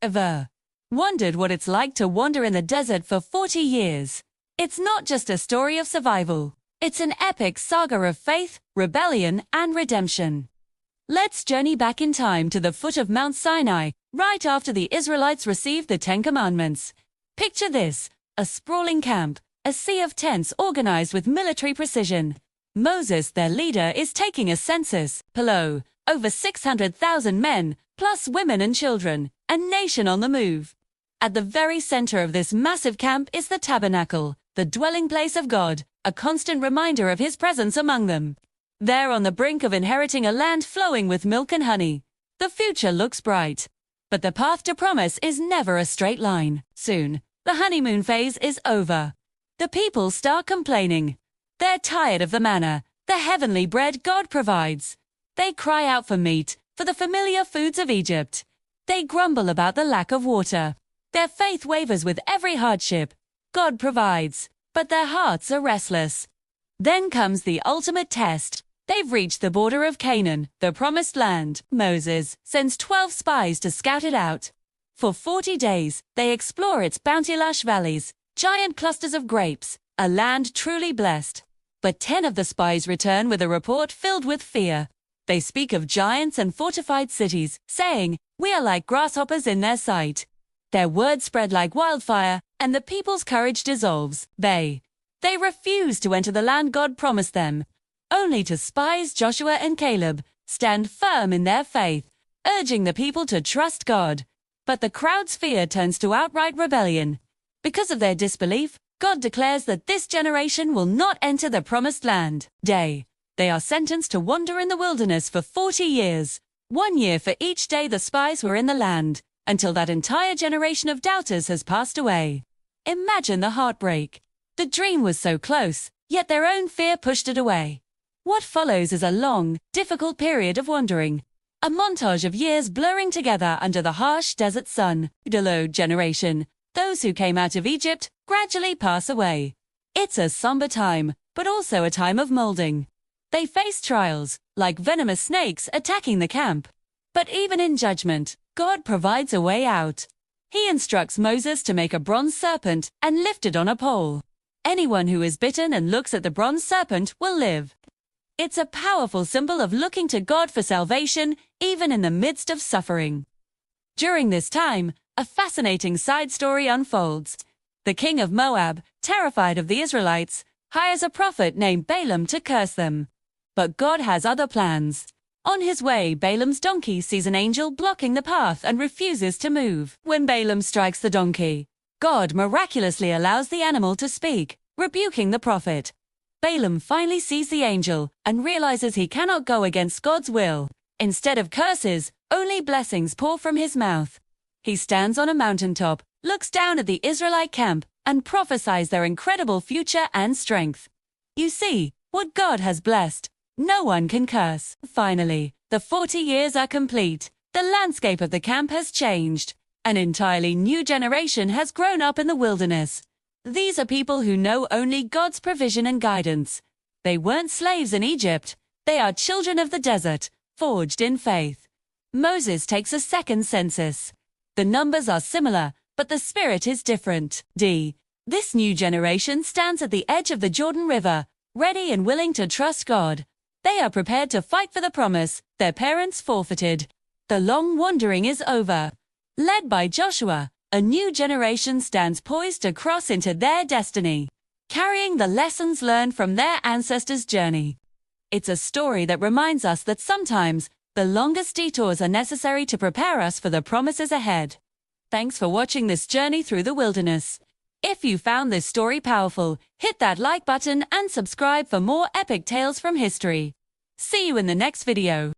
Ever wondered what it's like to wander in the desert for 40 years? It's not just a story of survival. It's an epic saga of faith, rebellion, and redemption. Let's journey back in time to the foot of Mount Sinai, right after the Israelites received the Ten Commandments. Picture this: a sprawling camp, a sea of tents organized with military precision. Moses, their leader, is taking a census. Below, over 600,000 men, plus women and children, a nation on the move. At the very center of this massive camp is the tabernacle, the dwelling place of God, a constant reminder of His presence among them. They're on the brink of inheriting a land flowing with milk and honey. The future looks bright. But the path to promise is never a straight line. Soon, the honeymoon phase is over. The people start complaining. They're tired of the manna, the heavenly bread God provides. They cry out for meat, for the familiar foods of Egypt. They grumble about the lack of water. Their faith wavers with every hardship. God provides, but their hearts are restless. Then comes the ultimate test. They've reached the border of Canaan, the promised land. Moses sends 12 spies to scout it out. For 40 days, they explore its bounty-lush valleys, giant clusters of grapes, a land truly blessed. But 10 of the spies return with a report filled with fear. They speak of giants and fortified cities, saying, "We are like grasshoppers in their sight." Their words spread like wildfire, and the people's courage dissolves. They refuse to enter the land God promised them, only to spies Joshua and Caleb stand firm in their faith, urging the people to trust God. But the crowd's fear turns to outright rebellion. Because of their disbelief, God declares that this generation will not enter the promised land. They are sentenced to wander in the wilderness for 40 years, 1 year for each day the spies were in the land, until that entire generation of doubters has passed away. Imagine the heartbreak. The dream was so close, yet their own fear pushed it away. What follows is a long, difficult period of wandering. A montage of years blurring together under the harsh desert sun. The generation, those who came out of Egypt, gradually pass away. It's a somber time, but also a time of molding. They face trials, like venomous snakes attacking the camp. But even in judgment, God provides a way out. He instructs Moses to make a bronze serpent and lift it on a pole. Anyone who is bitten and looks at the bronze serpent will live. It's a powerful symbol of looking to God for salvation, even in the midst of suffering. During this time, a fascinating side story unfolds. The king of Moab, terrified of the Israelites, hires a prophet named Balaam to curse them. But God has other plans. On his way, Balaam's donkey sees an angel blocking the path and refuses to move. When Balaam strikes the donkey, God miraculously allows the animal to speak, rebuking the prophet. Balaam finally sees the angel and realizes he cannot go against God's will. Instead of curses, only blessings pour from his mouth. He stands on a mountaintop, looks down at the Israelite camp, and prophesies their incredible future and strength. You see, what God has blessed, no one can curse. Finally, the 40 years are complete. The landscape of the camp has changed. An entirely new generation has grown up in the wilderness. These are people who know only God's provision and guidance. They weren't slaves in Egypt. They are children of the desert, forged in faith. Moses takes a second census. The numbers are similar, but the spirit is different. This new generation stands at the edge of the Jordan River, ready and willing to trust God. They are prepared to fight for the promise their parents forfeited. The long wandering is over. Led by Joshua, a new generation stands poised to cross into their destiny, carrying the lessons learned from their ancestors' journey. It's a story that reminds us that sometimes the longest detours are necessary to prepare us for the promises ahead. Thanks for watching this journey through the wilderness. If you found this story powerful, hit that like button and subscribe for more epic tales from history. See you in the next video.